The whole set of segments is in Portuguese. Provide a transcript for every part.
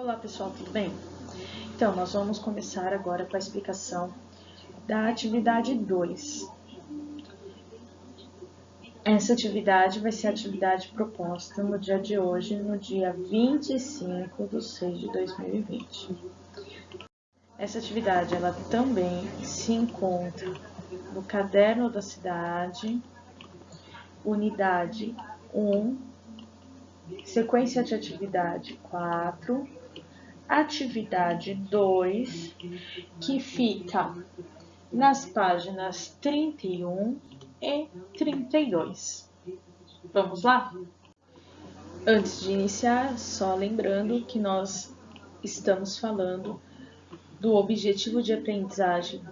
Olá pessoal, tudo bem? Então, nós vamos começar agora com a explicação da atividade 2. Essa atividade vai ser a atividade proposta no dia de hoje, no dia 25/6/2020. Essa atividade, ela também se encontra no Caderno da Cidade, unidade 1, sequência de atividade 4, atividade 2, que fica nas páginas 31 e 32. Vamos lá? Antes de iniciar, só lembrando que nós estamos falando do objetivo de aprendizagem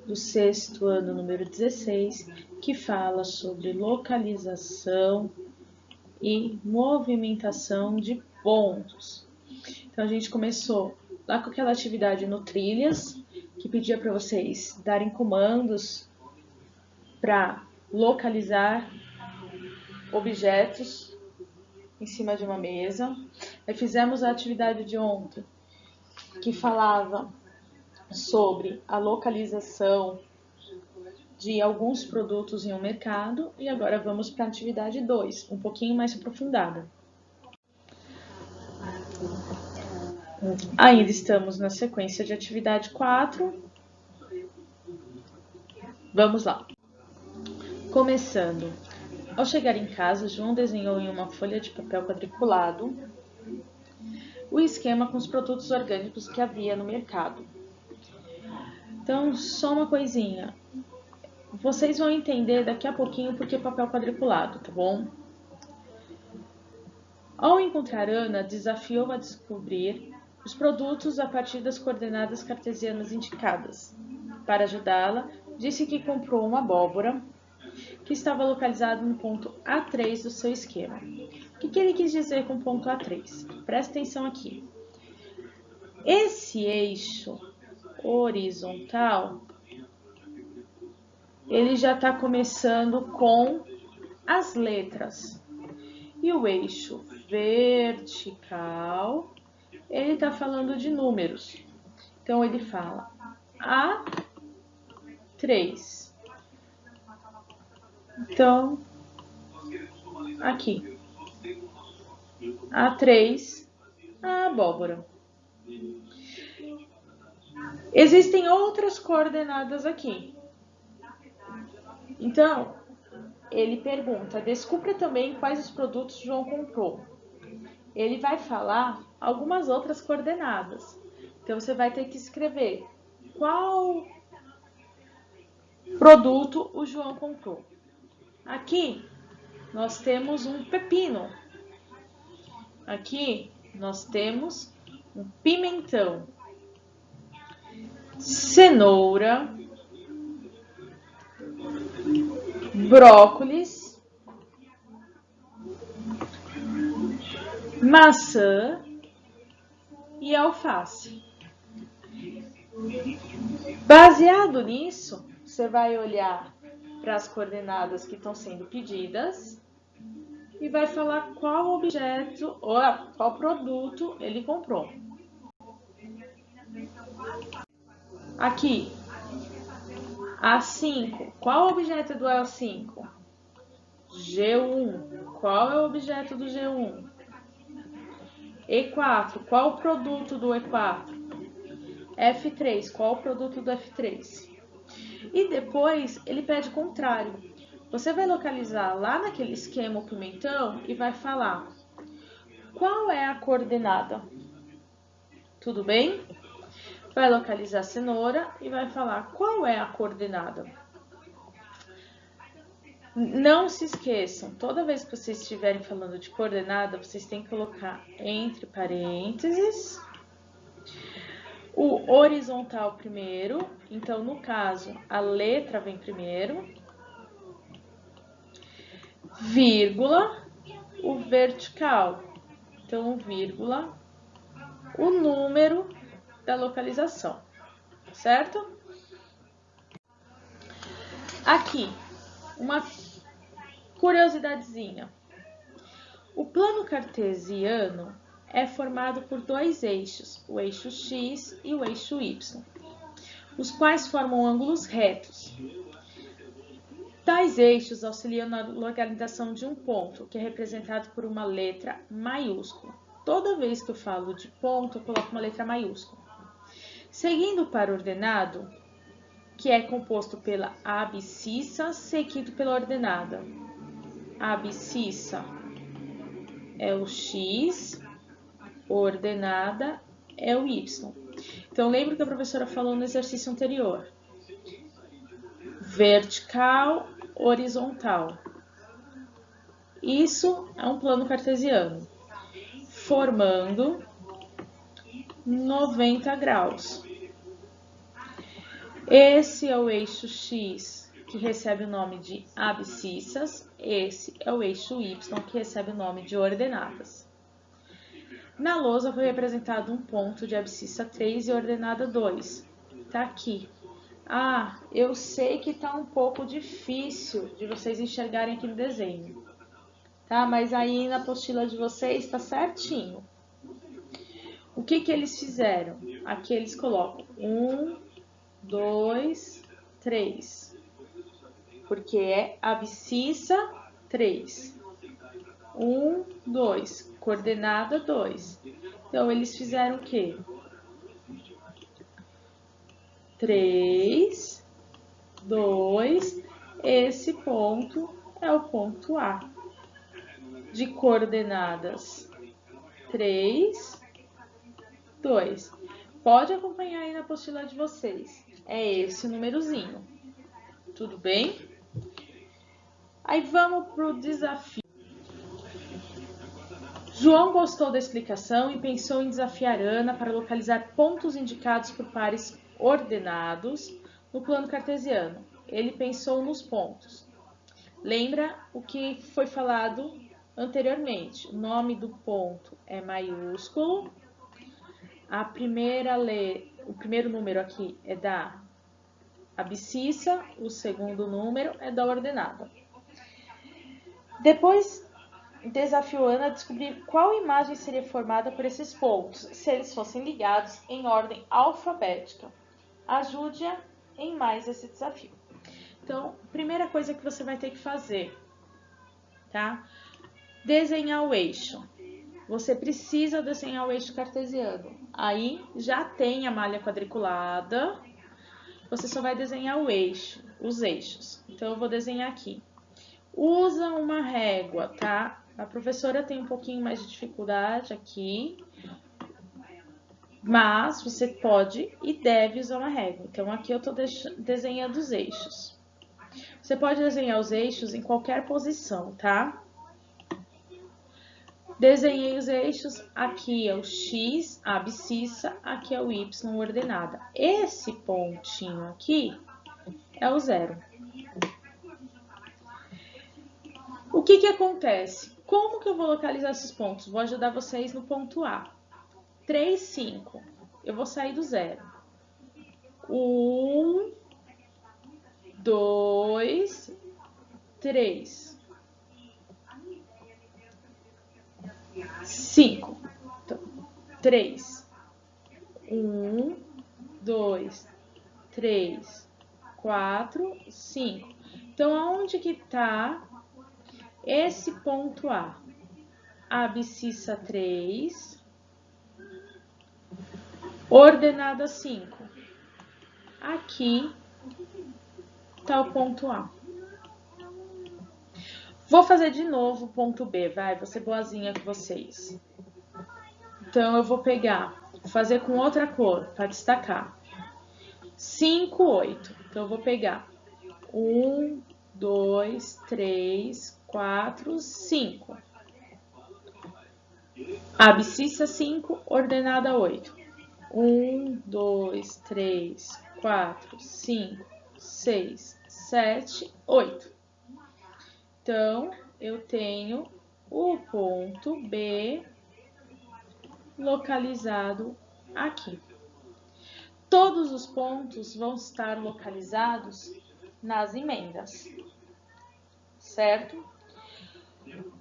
do sexto ano, número 16, que fala sobre localização e movimentação de pontos. Então, a gente começou lá com aquela atividade no Trilhas, que pedia para vocês darem comandos para localizar objetos em cima de uma mesa. Aí fizemos a atividade de ontem, que falava sobre a localização de alguns produtos em um mercado. E agora vamos para a atividade 2, um pouquinho mais aprofundada. Ainda estamos na sequência de atividade 4. Vamos lá. Começando. Ao chegar em casa, João desenhou em uma folha de papel quadriculado o esquema com os produtos orgânicos que havia no mercado. Então, só uma coisinha. Vocês vão entender daqui a pouquinho por que papel quadriculado, tá bom? Ao encontrar Ana, desafiou a descobrir os produtos a partir das coordenadas cartesianas indicadas. Para ajudá-la, disse que comprou uma abóbora que estava localizada no ponto A3 do seu esquema. O que ele quis dizer com ponto A3? Presta atenção aqui. Esse eixo horizontal, ele já está começando com as letras. E o eixo vertical, ele está falando de números. Então, ele fala A3. Então, aqui, A3, a abóbora. Existem outras coordenadas aqui. Então, ele pergunta, descubra também quais os produtos João comprou. Ele vai falar algumas outras coordenadas. Então, você vai ter que escrever qual produto o João comprou. Aqui, nós temos um pepino. Aqui, nós temos um pimentão, cenoura, brócolis, maçã e alface. Baseado nisso, você vai olhar para as coordenadas que estão sendo pedidas e vai falar qual objeto ou qual produto ele comprou. Aqui, A5, qual o objeto do A5? G1, qual é o objeto do G1? E4, qual o produto do E4? F3, qual o produto do F3? E depois ele pede o contrário. Você vai localizar lá naquele esquema o pimentão e vai falar qual é a coordenada. Tudo bem? Vai localizar a cenoura e vai falar qual é a coordenada. Não se esqueçam, toda vez que vocês estiverem falando de coordenada, vocês têm que colocar entre parênteses o horizontal primeiro. Então, no caso, a letra vem primeiro, vírgula, o vertical. Então, vírgula, o número da localização, certo? Aqui, uma curiosidadezinha. O plano cartesiano é formado por dois eixos, o eixo X e o eixo Y, os quais formam ângulos retos. Tais eixos auxiliam na localização de um ponto, que é representado por uma letra maiúscula. Toda vez que eu falo de ponto, eu coloco uma letra maiúscula. Seguindo para o ordenado, que é composto pela abscissa seguido pela ordenada. A abscissa é o X, ordenada é o Y. Então, lembra que a professora falou no exercício anterior. Vertical, horizontal. Isso é um plano cartesiano, formando 90 graus. Esse é o eixo X, que recebe o nome de abscissas. Esse é o eixo Y, que recebe o nome de ordenadas. Na lousa foi representado um ponto de abscissa 3 e ordenada 2. Tá aqui. Ah, eu sei que tá um pouco difícil de vocês enxergarem aqui no desenho. Tá? Mas aí na apostila de vocês tá certinho. O que que eles fizeram? Aqui eles colocam 1, 2, 3. Porque é abscissa 3. 1, 2. Coordenada 2. Então, eles fizeram o quê? 3, 2. Esse ponto é o ponto A. De coordenadas 3, 2. Pode acompanhar aí na apostila de vocês. É esse númerozinho. Tudo bem? Aí vamos para o desafio. João gostou da explicação e pensou em desafiar Ana para localizar pontos indicados por pares ordenados no plano cartesiano. Ele pensou nos pontos. Lembra o que foi falado anteriormente? O nome do ponto é maiúsculo. O primeiro número aqui é da abscissa, o segundo número é da ordenada. Depois, desafiou Ana a descobrir qual imagem seria formada por esses pontos, se eles fossem ligados em ordem alfabética. Ajude-a em mais esse desafio. Então, primeira coisa que você vai ter que fazer, tá? Desenhar o eixo. Você precisa desenhar o eixo cartesiano. Aí já tem a malha quadriculada. Você só vai desenhar o eixo, os eixos. Então, eu vou desenhar aqui. Usa uma régua, tá? A professora tem um pouquinho mais de dificuldade aqui, mas você pode e deve usar uma régua. Então, aqui eu estou desenhando os eixos. Você pode desenhar os eixos em qualquer posição, tá? Desenhei os eixos, aqui é o X, a abscissa, aqui é o Y, ordenada. Esse pontinho aqui é o 0. O que que acontece? Como que eu vou localizar esses pontos? Vou ajudar vocês no ponto A. 3, 5. Eu vou sair do 0. 1, 2, 3. 5. Então, 3. 1, 2, 3, 4, 5. Então, aonde que está esse ponto A? Abscissa 3, ordenada 5. Aqui está o ponto A. Vou fazer de novo o ponto B, vai? Vou ser boazinha com vocês. Então, eu vou fazer com outra cor, para destacar. 5, 8. Então, eu vou pegar 1, 2, 3, 4, 5. Abscissa 5, ordenada 8. 1, 2, 3, 4, 5, 6, 7, 8. Então, eu tenho o ponto B localizado aqui. Todos os pontos vão estar localizados nas emendas, certo?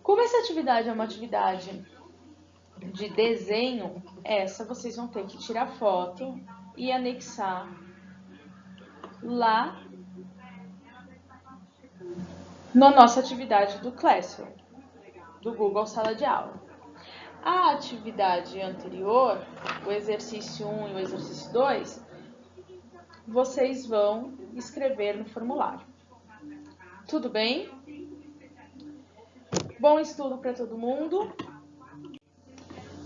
Como essa atividade é uma atividade de desenho, essa vocês vão ter que tirar foto e anexar lá na nossa atividade do Classroom, do Google Sala de Aula. A atividade anterior, o exercício 1 e o exercício 2, vocês vão escrever no formulário. Tudo bem? Bom estudo para todo mundo.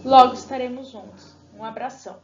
Logo estaremos juntos. Um abração.